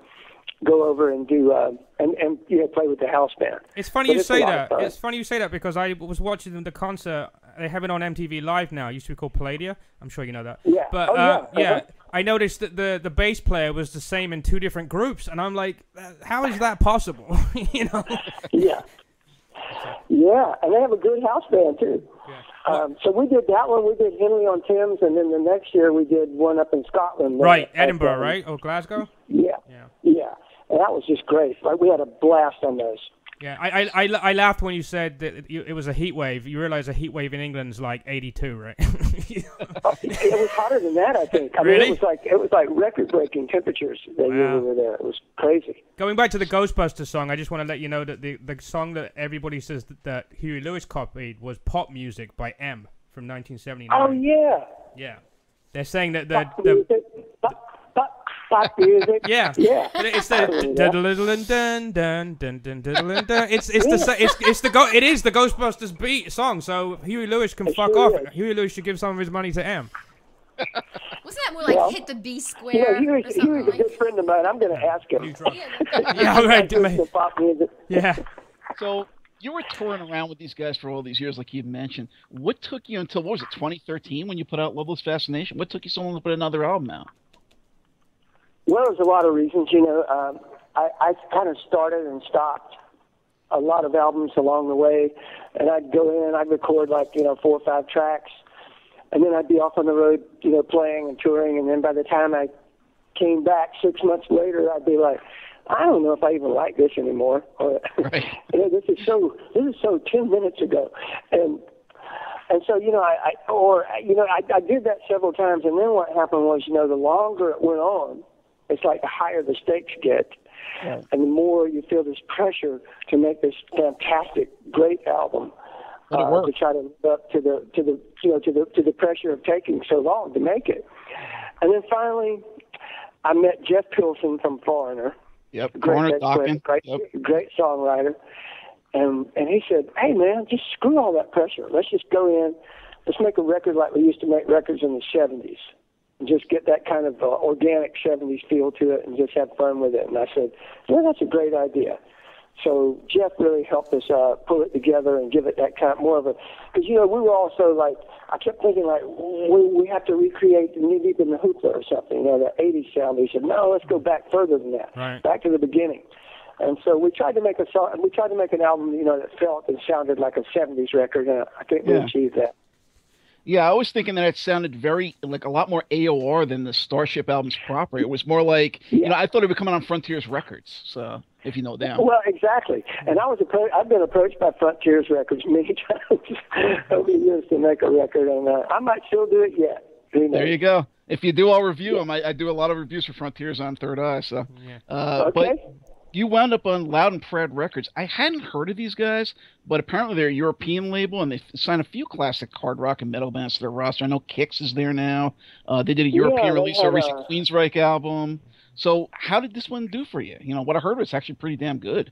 B: go over and do and you know, play with the house band.
A: It's funny you say that. It's funny you say that because I was watching the concert. They have it on MTV Live now. It used to be called Palladia. I'm sure you know that.
B: Yeah.
A: But
B: yeah.
A: I noticed that the bass player was the same in 2 different groups, and I'm like, how is that possible? You know?
B: Yeah. Yeah, and they have a good house band too.
A: Yeah.
B: So we did that one. We did Henley on Thames, and then the next year we did one up in Scotland.
A: Right, Edinburgh, right? Or Glasgow?
B: Yeah. And that was just great. Like, we had a blast on those.
A: Yeah, I laughed when you said that it was a heat wave. You realize a heat wave in England's like 82, right?
B: It was hotter than that, I think. I
A: Really?
B: mean, it was like record-breaking temperatures that year we were there. It was crazy.
A: Going back to the Ghostbusters song, I just want to let you know that the song that everybody says that Huey Lewis copied was Pop Music by M from 1979.
B: Oh, yeah.
A: Yeah. They're saying that
B: Pop music. Pop music.
A: Yeah.
B: Yeah.
A: But it's the dun dun dun dun dun dun. It is the Ghostbusters beat song. So Huey Lewis can fuck
B: sure
A: off.
B: is.
A: Huey Lewis should give some of his money to M.
D: Wasn't that more like
B: Well,
D: hit the B
B: You know,
D: square
B: he
D: or
B: was a
D: something
B: good
D: like?
B: friend of mine. I'm going to ask him.
A: Yeah, all right,
B: Listen to pop music.
A: yeah.
C: So you were touring around with these guys for all these years, like you mentioned. What took you until, what was it, 2013 when you put out Loveless Fascination? What took you so long to put another album out?
B: Well, there's a lot of reasons. You know, I kind of started and stopped a lot of albums along the way, and I'd go in, I'd record like, 4 or 5 tracks, and then I'd be off on the road, playing and touring, and then by the time I came back 6 months later, I'd be like, I don't know if I even like this anymore. Or,
C: Right.
B: this is so 10 minutes ago, and so I did that several times, and then what happened was, the longer it went on, it's like the higher the stakes get.
C: Right.
B: And the more you feel this pressure to make this fantastic, great album,
C: But it worked.
B: to try to live up to the pressure of taking so long to make it. And then finally, I met Jeff Pilson from Foreigner.
C: Yep.
B: Great bass player,
C: Yep.
B: great songwriter. And he said, "Hey man, just screw all that pressure. Let's just go in. Let's make a record like we used to make records in the '70s." And just get that kind of organic 70s feel to it and just have fun with it. And I said, that's a great idea. So Jeff really helped us pull it together and give it that kind of more of a, because, we were also like, I kept thinking like, we have to recreate the Knee Deep in the Hoopla or something, the 80s sound. He said, no, let's go back further than that,
A: Right.
B: back to the beginning. And so we tried to make a song, we tried to make an album, that felt and sounded like a 70s record, and I think we achieved that.
C: Yeah, I was thinking that it sounded like a lot more AOR than the Starship albums proper. It was more like, I thought it would come out on Frontiers Records. So if you know them.
B: Well, exactly. And I've been approached by Frontiers Records many times over the years to make a record, and I might still do it yet.
C: There you go. If you do, I'll review them. I do a lot of reviews for Frontiers on Third Eye. So,
B: Okay.
C: But you wound up on Loud and Proud Records. I hadn't heard of these guys, but apparently they're a European label, and they signed a few classic hard rock and metal bands to their roster. I know Kix is there now. They did a European release of a recent Queensryche album. So how did this one do for you? What I heard was actually pretty damn good.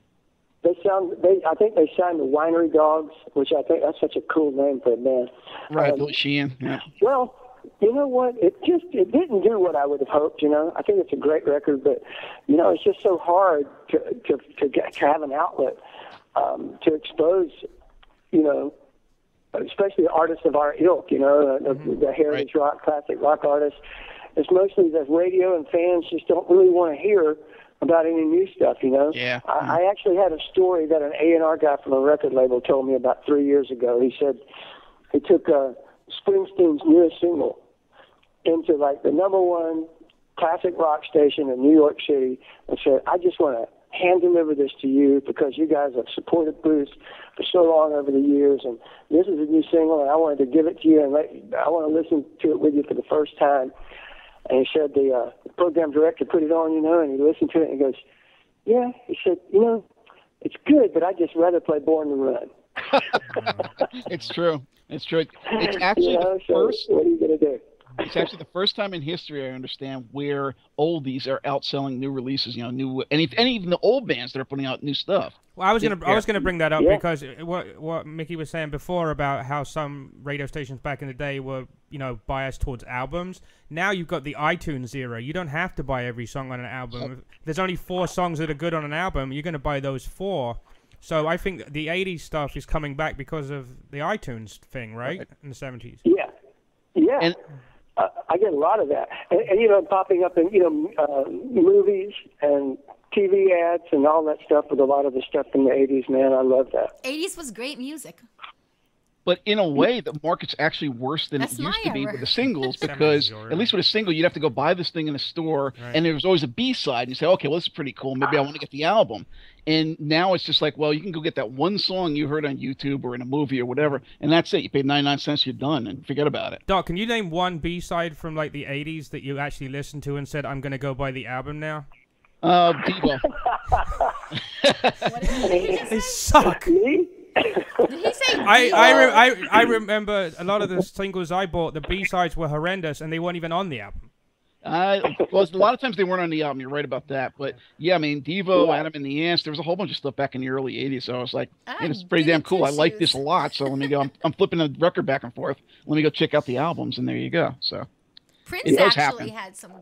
B: I think they signed the Winery Dogs, which I think that's such a cool name for a band.
C: Right, Billy Sheehan. Yeah.
B: Well, you know what? It didn't do what I would have hoped. I think it's a great record, but it's just so hard to have an outlet to expose, especially artists of our ilk. The heritage rock, classic rock artists. It's mostly that radio and fans just don't really want to hear about any new stuff.
C: Yeah.
B: I actually had a story that an A&R guy from a record label told me about 3 years ago. He said he took Springsteen's newest single into like the #1 classic rock station in New York City and said, I just want to hand deliver this to you because you guys have supported Bruce for so long over the years, and this is a new single, and I wanted to give it to you, and I want to listen to it with you for the first time. And he said the program director put it on, and he listened to it, and he goes, yeah, he said, it's good, but I'd just rather play Born to Run.
C: It's true. It's true. It's actually the first.
B: What are you going to do?
C: It's actually the first time in history I understand where oldies are outselling new releases. And even the old bands that are putting out new stuff.
A: Well, I was gonna bring that up because what Mickey was saying before about how some radio stations back in the day were biased towards albums. Now you've got the iTunes era. You don't have to buy every song on an album. If there's only 4 songs that are good on an album, you're gonna buy those 4. So I think the 80s stuff is coming back because of the iTunes thing, right? In the 70s.
B: Yeah. And I get a lot of that. And popping up in, movies and TV ads and all that stuff with a lot of the stuff from the 80s, man. I love that.
D: 80s was great music.
C: But in a way, the market's actually worse than it used to be with the singles because at least with a single, you'd have to go buy this thing in a store, and there was always a B-side, and you say, okay, well, this is pretty cool. Maybe I want to get the album. And now it's just like, well, you can go get that one song you heard on YouTube or in a movie or whatever, and that's it. You paid 99 cents, you're done, and forget about it.
A: Doc, can you name one B-side from like the 80s that you actually listened to and said, I'm going to go buy the album now?
C: Devo.
A: They suck.
B: Me?
D: Did he say
A: I remember a lot of the singles I bought, the B-sides were horrendous, and they weren't even on the album.
C: Well, a lot of times they weren't on the album. You're right about that. But, yeah, I mean, Devo, Adam and the Ants, there was a whole bunch of stuff back in the early 80s. So I was like, hey, this is pretty damn cool. I like this a lot. So let me go. I'm flipping the record back and forth. Let me go check out the albums, and there you go. So,
D: Prince
C: does
D: actually
C: happen.
D: had some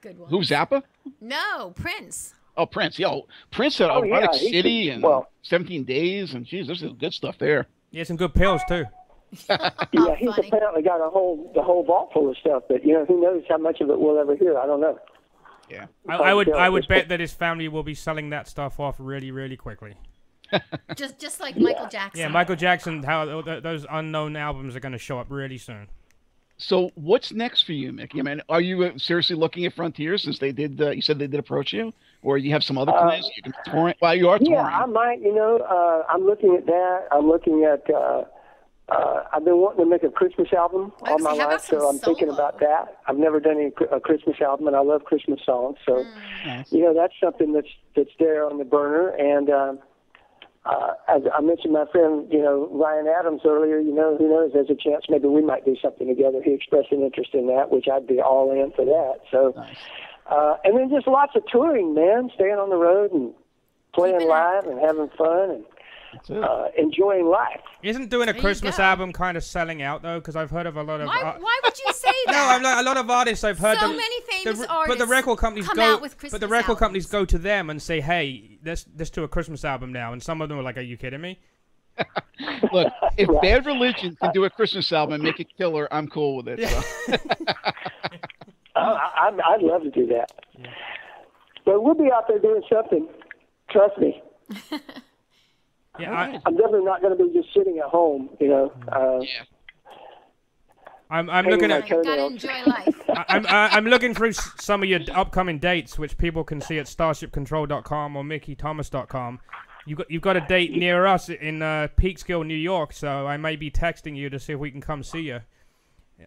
D: good ones.
C: Who, Zappa?
D: No, Prince.
C: Oh, Prince. Yo, Prince had
B: Oh, yeah,
C: Erotic
B: he
C: City
B: could-
C: and
B: well-
C: 17 Days, and geez, there's some good stuff there.
A: Yeah, some good pills too.
B: Yeah, he's
D: funny.
B: apparently got the whole vault full of stuff, but who knows how much of it we'll ever hear? I don't know.
C: Yeah.
A: I would
B: tell at
A: would
B: this
A: bet
B: point.
A: that his family will be selling that stuff off really, really quickly.
D: Just like Michael Jackson.
A: Yeah, Michael Jackson, how those unknown albums are going to show up really soon.
C: So what's next for you, Mickey? I mean, are you seriously looking at Frontier since they did? You said they did approach you, or you have some other plans you can touring? Well, you are touring.
B: Yeah, I might. I'm looking at that. I'm looking at. I've been wanting to make a Christmas album
D: I
B: all
D: was
B: my
D: gonna say, how
B: life,
D: about
B: so I'm
D: some
B: thinking
D: solo?
B: about that. I've never done a Christmas album, and I love Christmas songs. So,
C: Nice.
B: that's something that's there on the burner. And as I mentioned my friend, Ryan Adams earlier. Who knows? There's a chance maybe we might do something together. He expressed an interest in that, which I'd be all in for that. So,
C: Nice.
B: and then just lots of touring, man, staying on the road and playing
D: Keeping it-
B: live and having fun and
C: That's it.
B: enjoying life.
A: Isn't doing a
D: There you
A: Christmas
D: go.
A: album kind of selling out though? Because I've heard of a lot of.
D: Why would you say
A: No,
D: that?
A: a lot of artists I've heard.
D: So
A: them,
D: many famous
A: but the
D: artists
A: record companies
D: come
A: go.
D: out with
A: But the
D: Christmas
A: record companies
D: albums.
A: go to them and say, "Hey, let's do a Christmas album now." And some of them are like, "Are you kidding me?"
C: Look, if
B: Right.
C: Bad Religion can do a Christmas album and make it killer, I'm cool with it. So.
B: I'd love to do that. But we'll be out there doing something. Trust me.
A: Yeah,
B: I'm definitely not going to be just sitting at home,
C: Yeah.
A: I'm
B: Hanging
A: looking
B: my
A: at.
D: You gotta enjoy life.
A: I'm looking through some of your upcoming dates, which people can see at starshipcontrol.com or MickeyThomas.com. You've got a date near us in Peekskill, New York, so I may be texting you to see if we can come see you.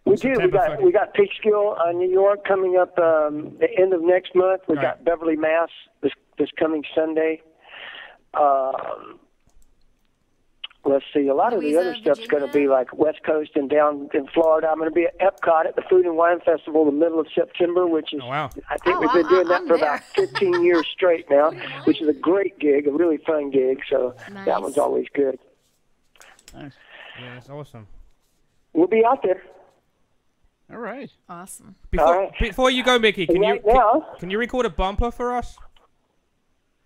B: We do. We got Peekskill, New York coming up the end of next month. We
A: Right.
B: got Beverly, Mass. This coming Sunday. Let's see. A lot of the
D: Louisa,
B: other stuff's going to
D: Virginia.
B: be like West Coast and down in Florida. I'm going to be at Epcot at the Food and Wine Festival in the middle of September, which is
A: Oh, wow.
B: I think
D: Oh,
B: we've been doing that
D: I'm
B: for
D: there.
B: about 15 years straight now, which is a great gig, a really fun gig. So
D: Nice.
B: that one's always good.
C: Nice.
A: Yeah, that's awesome.
B: We'll be out there.
C: All right.
D: Awesome.
A: Before,
B: right.
A: before you go, Mickey, can
B: Right
A: you
B: now-
A: can you record a bumper for us?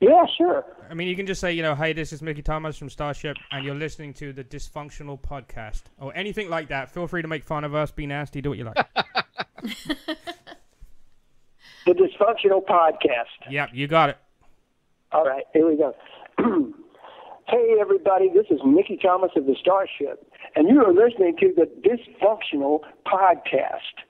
B: Yeah, sure.
A: I mean, you can just say, hey, this is Mickey Thomas from Starship, and you're listening to the Dysfunctional Podcast, or anything like that. Feel free to make fun of us, be nasty, do what you like.
B: The Dysfunctional Podcast.
A: Yep, you got it.
B: All right, here we go. Hey, everybody, this is Mickey Thomas of the Starship, and you are listening to the Dysfunctional Podcast.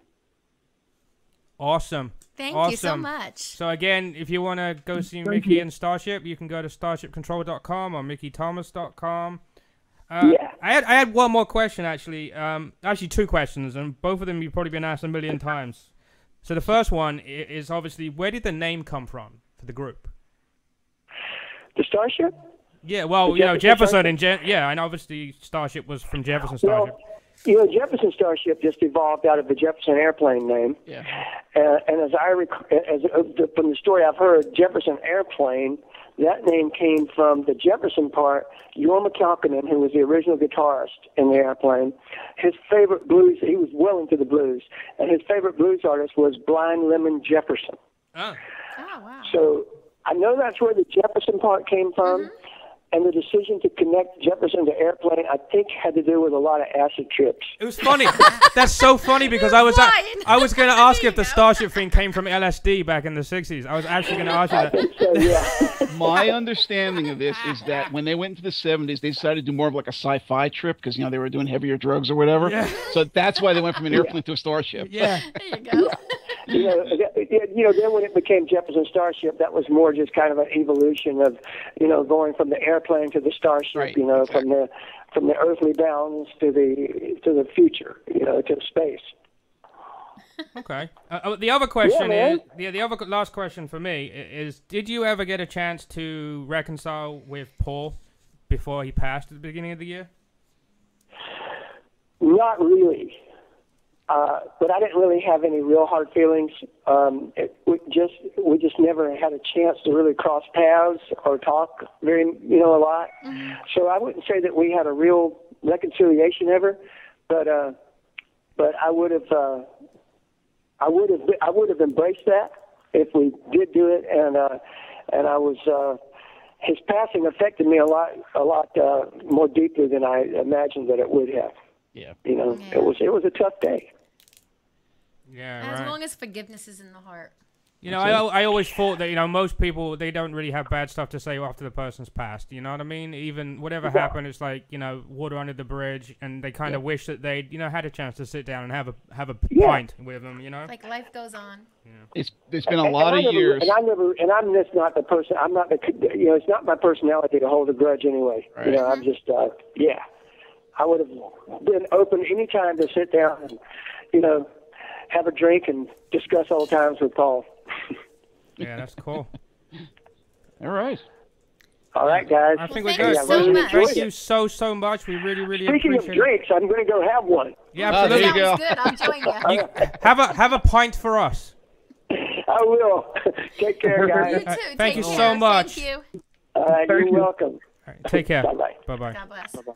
A: Awesome.
D: Thank
A: awesome.
D: you so much.
A: So again, if you want to go see Mickey and Starship, you can go to starshipcontrol.com or MickeyThomas.com.
B: Yeah.
A: I had one more question actually. Actually two questions, and both of them you've probably been asked a million times. So the first one is obviously, where did the name come from for the group?
B: The Starship?
A: Yeah, well,
B: The Jefferson
A: Jefferson and obviously Starship was from Jefferson Starship.
B: Well, Jefferson Starship just evolved out of the Jefferson Airplane name.
C: Yeah.
B: And as from the story I've heard, Jefferson Airplane, that name came from the Jefferson part. Jorma Kaukonen, who was the original guitarist in the Airplane, his favorite blues, he was well into the blues, and his favorite blues artist was Blind Lemon Jefferson.
A: Oh.
D: Oh, wow.
B: So I know that's where the Jefferson part came from.
D: Mm-hmm.
B: And the decision to connect Jefferson to Airplane, I think, had to do with a lot of acid trips.
A: It was funny. That's so funny because I was going to ask if the Starship thing came from LSD back in the 60s. I was actually going to ask you that.
B: So, yeah.
C: My understanding of this is that when they went into the 70s, they decided to do more of like a sci-fi trip because, they were doing heavier drugs or whatever.
A: Yeah.
C: So that's why they went from an airplane to a starship.
A: Yeah.
D: There you go.
B: Then when it became Jefferson Starship, that was more just kind of an evolution of, going from the airplane to the Starship,
C: Right,
B: from the earthly bounds to the future, to space.
A: Okay. The other question
B: man.
A: is, the other last question for me is, did you ever get a chance to reconcile with Paul before he passed at the beginning of the year?
B: Not really. But I didn't really have any real hard feelings. We just never had a chance to really cross paths or talk a lot.
D: Mm-hmm.
B: So I wouldn't say that we had a real reconciliation ever, but I would have I would have embraced that if we did do it, and I was his passing affected me a lot more deeply than I imagined that it would have.
C: Yeah.
B: You know, it was a tough day.
A: Yeah,
D: As long as forgiveness is in the heart.
A: You know, I always thought that, you know, most people, they don't really have bad stuff to say after the person's passed. You know what I mean? Even whatever happened, it's like, you know, water under the bridge, and they kind of wish that they'd, you know, had a chance to sit down and have a pint with them, you know?
D: Like life goes on.
A: Yeah.
C: It's been a lot of years.
B: And I'm just not the person. I'm not the. You know, it's not my personality to hold a grudge anyway.
C: Right.
B: You know, I'm just. Yeah, I would have been open any time to sit down and, you know, have a drink and discuss old times with Paul.
A: Yeah, that's cool.
C: All right.
B: All right, guys.
A: I think
D: Well,
A: we're good.
D: thank you so much.
A: Thank you so much. We really, really
B: Speaking of
A: appreciate it.
B: drinks, I'm going to go have one.
A: Yeah,
C: Oh, there
A: absolutely.
C: you go.
D: Sounds good. I'll join you.
A: Have a pint for us.
B: I will. Take care,
D: You
B: guys.
D: too.
A: Thank
D: Take
A: you
D: care.
A: so much.
D: Thank you.
B: All right, you're welcome.
A: All right, take care.
B: Bye-bye.
A: Bye-bye.
D: God bless.
B: Bye-bye.